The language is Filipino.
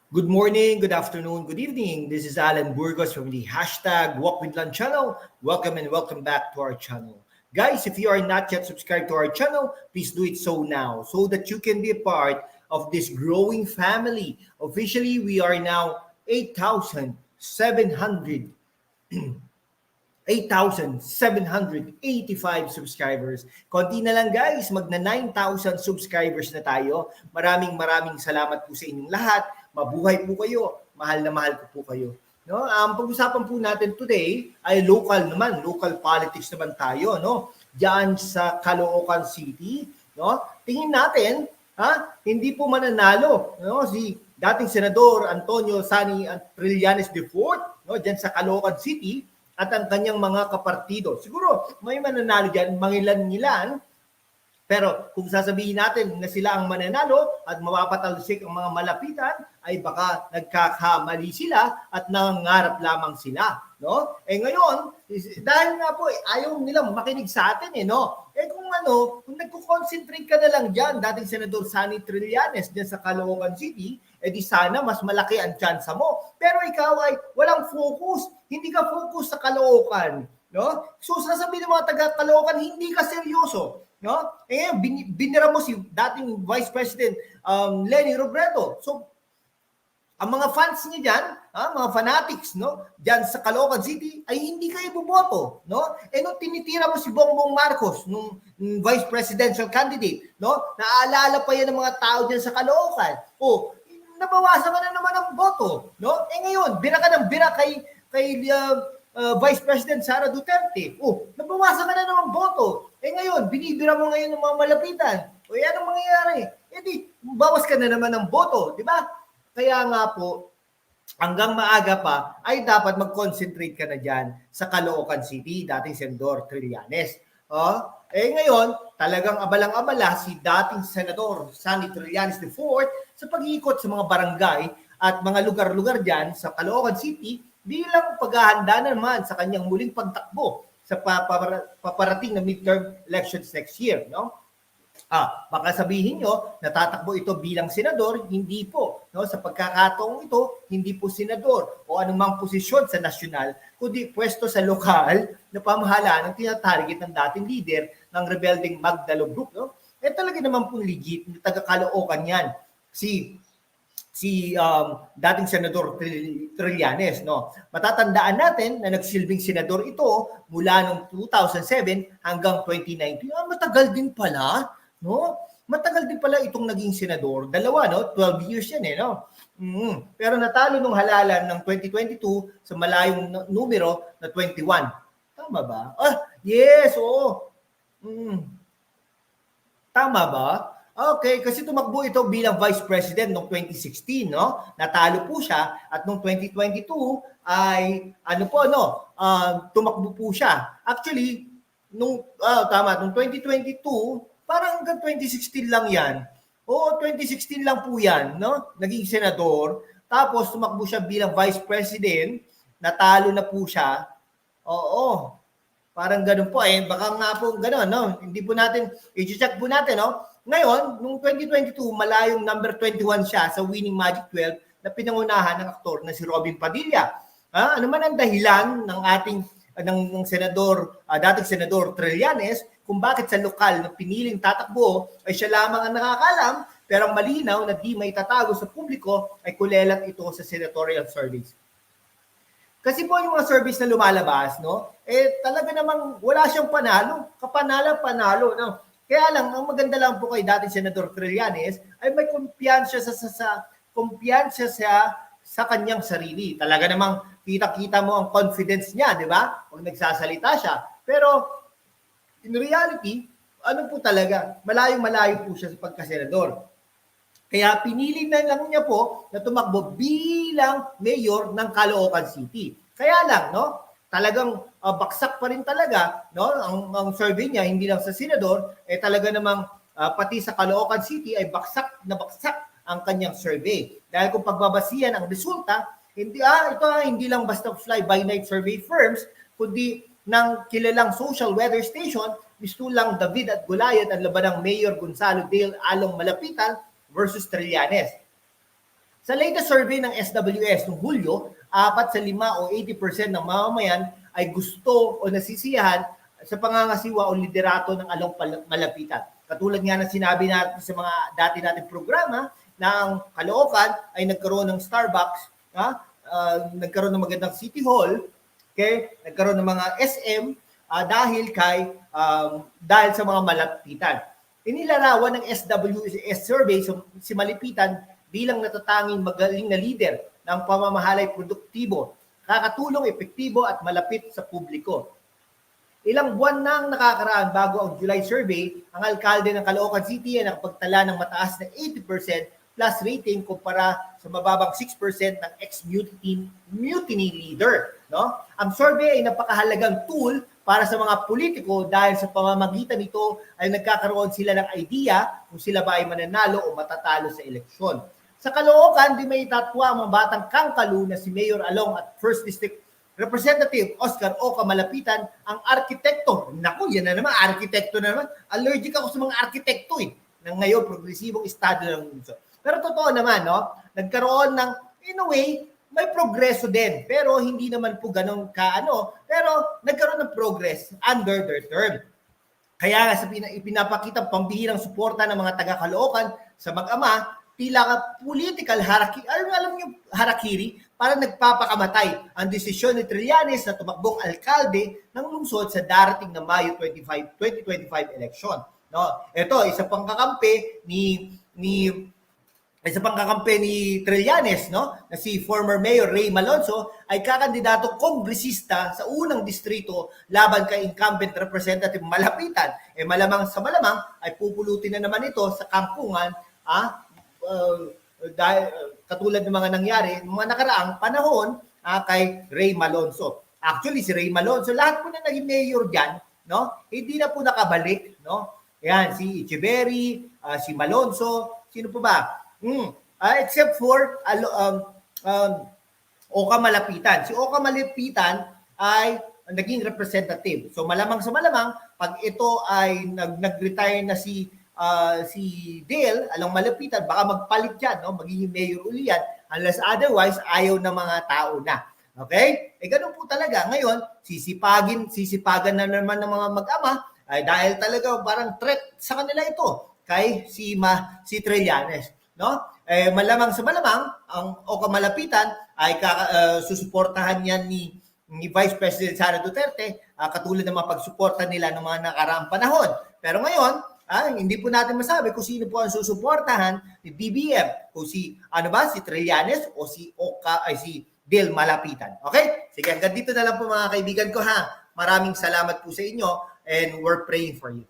Good morning, good afternoon, good evening. This is Alan Burgos from the hashtag Walk with Lan channel. Welcome and welcome back to our channel. Guys, if you are not yet subscribed to our channel, please do it so now so that you can be a part of this growing family. Officially, we are now 8,785 subscribers. Konti na lang guys, magna 9,000 subscribers na tayo. Maraming salamat po sa inyong lahat. Mabuhay po kayo. Mahal na mahal ko po kayo. No, pag-usapan po natin today ay local politics naman tayo, no? Diyan sa Caloocan City, no? Tingin natin, hindi po mananalo, no? Si dating Senador Antonio Sani Trillanes IV, no? Diyan sa Caloocan City at ang kanyang mga kapartido. Siguro may mananalo diyan, mangilan-ngilan. Pero kung sasabihin natin na sila ang mananalo at mapapatalsik ang mga malapitan, ay baka nagkakamali sila at nangangarap lamang sila. No? Ngayon, dahil nga po, ayaw nilang makinig sa atin. No? Kung nagko-concentrate ka na lang dyan, dating Senador Sani Trillanes dyan sa Caloocan City, di sana mas malaki ang tsansa mo. Pero ikaw ay walang focus. Hindi ka focus sa Caloocan. No? So sasabihin ng mga taga-Caloocan, hindi ka seryoso. No? Binira mo si dating Vice President Leni Robredo. So, ang mga fans niya dyan, mga fanatics, no, dyan sa Caloocan City, ay hindi kayo buboto. No? Nung tinitira mo si Bongbong Marcos, nung Vice Presidential candidate, no, naaalala pa yan ng mga tao dyan sa Caloocan. Nabawasan ka na naman ng boto. No? Ngayon, bira ka ng bira kay Vice President Sara Duterte. Nabawasan ka na naman boto. Ngayon, binibira mo ngayon ng mga malapitan. Anong mangyayari? Bawas ka na naman ng boto, di ba? Kaya nga po, hanggang maaga pa, ay dapat mag-concentrate ka na dyan sa Caloocan City, dating Senador Trillanes. Ngayon, talagang abalang-abala si dating Senador Sani Trillanes IV sa pag-iikot sa mga barangay at mga lugar-lugar dyan sa Caloocan City bilang paghahanda naman sa kanyang muling pagtakbo sa paparating na midterm elections next year, no? Baka sabihin nyo, natatakbo ito bilang senador, hindi po. No? Sa pagkakataong ito, hindi po senador o anumang posisyon sa nasyonal, kundi pwesto sa lokal na pamahalaan ng tinatarget ng dating leader ng rebelding Magdalo Group. No? Talaga naman po legit, taga-Caloocan yan. Si dating Senador Trillanes. No? Matatandaan natin na nagsilbing senador ito mula noong 2007 hanggang 2019. Matagal din pala. No? Matagal din pala itong naging senador. Dalawa, no? 12 years yan. No? Pero natalo nung halalan ng 2022 sa malayong numero na 21. Tama ba? Yes, oo. Tama ba? Okay, kasi tumakbo ito bilang Vice President noong 2016, no? Natalo po siya at noong 2022 ay tumakbo po siya. Actually, nung 2022, parang hanggang 2016 lang 'yan. 2016 lang po 'yan, no? Naging senador, tapos tumakbo siya bilang Vice President, natalo na po siya. Oo. Parang ganoon po baka nga po ganoon, no? Hindi po natin i-check po natin, no? Ngayon, noong 2022, malayong number 21 siya sa Winning Magic 12 na pinangunahan ng aktor na si Robin Padilla. Ano man ang dahilan ng ng senador, dating Senador Trillanes, kung bakit sa lokal na piniling tatakbo ay siya lamang ang nakakalam, pero ang malinaw na di may tatago sa publiko ay kulelat ito sa senatorial surveys. Kasi po yung mga surveys na lumalabas, no, talaga namang wala siyang panalo, panalo, no. Kaya lang, ang maganda lang po kay dating Senador Trillanes ay may kumpiyansa sa kanyang sarili. Talaga namang kita-kita mo ang confidence niya, di ba? Pag nagsasalita siya. Pero in reality, ano po talaga, malayong-malayo po siya sa pagkasenador. Kaya pinili na lang niya po na tumakbo bilang mayor ng Caloocan City. Kaya lang, no? Talagang baksak pa rin talaga, no? Ang survey niya hindi lang sa senador, talaga namang pati sa Caloocan City ay baksak na baksak ang kanyang survey. Dahil kung pagbabasihan ang resulta, hindi lang basta fly-by-night survey firms, kundi ng kilalang social weather station, mistulang David at Goliath ang laban ng Mayor Gonzalo Dale Along Malapitan versus Trillanes. Sa latest survey ng SWS noong Hulyo, 4 sa 5 o 80% ng mamamayan ay gusto o nasisiyahan sa pangangasiwa o liderato ng along malapitan. Katulad nga ng sinabi natin sa mga dati nating programa na ang Caloocan ay nagkaroon ng Starbucks, nagkaroon ng magandang City Hall, okay? Nagkaroon ng mga SM dahil sa mga malapitan. Inilarawan ng SWS survey si Malapitan bilang natatanging magaling na leader ng pamamahalay produktibo, nakakatulong, epektibo at malapit sa publiko. Ilang buwan nang nakakaraan bago ang July survey, ang alkalde ng Caloocan City ay nakapagtala ng mataas na 80% plus rating kumpara sa mababang 6% ng ex-mutiny leader. No? Ang survey ay napakahalagang tool para sa mga politiko dahil sa pamamagitan nito ay nagkakaroon sila ng idea kung sila ba ay mananalo o matatalo sa eleksyon. Sa Caloocan, di may itatwa ang mga batang kangkalu na si Mayor Along at First District Representative Oscar Oca Malapitan, ang arkitekto. Naku, yan na naman, arkitekto na naman. Allergic ako sa mga arkitekto ng ngayon, progresibong estado ng mundo. Pero totoo naman, no? Nagkaroon ng, in a way, may progreso din. Pero hindi naman po ganun pero nagkaroon ng progress under their term. Kaya nga sa ipinapakita pambihirang suporta ng mga taga-Caloocan sa mag-ama, tila political harakiri para nagpapakamatay ang desisyon ni Trillanes na tumakbong alkalde ng lungsod sa darating na Mayo 2025 election. No, ito isa pang kakampi ni Trillanes, no, na si former Mayor Ray Malonzo ay kakandidato kongresista sa unang distrito laban kay incumbent Representative Malapitan. Malamang sa malamang ay pupulutin na naman ito sa kampungan katulad ng mga nangyari ng mga nakaraang panahon kay Ray Malonzo. Actually, si Ray Malonzo, lahat po na naging mayor dyan, no? Hindi na po nakabalik, no? Yan, si Echeverry, si Malonzo, sino po ba? Except for Oca Malapitan. Si Oca Malapitan ay naging representative. So malamang sa malamang, pag ito ay nag-retire na si Dale, Along Malapitan, baka magpalit yan, no? Magiging mayor uli yan, unless otherwise, ayaw ng mga tao na. Okay? Ganun po talaga. Ngayon, sisipagan na naman ng mga mag-ama, ay dahil talaga parang threat sa kanila ito, kay si Trillanes. No? Malamang sa malamang, ang Oca Malapitan ay susuportahan yan ni Vice President Sara Duterte, katulad ng mga pagsuporta nila ng mga nakaraang panahon. Pero ngayon, hindi po natin masabi kung sino po ang susuportahan ni BBM, kung si Trillanes o si Dale Malapitan. Okay? Sige, hanggang dito na lang po mga kaibigan ko ha. Maraming salamat po sa inyo and we're praying for you.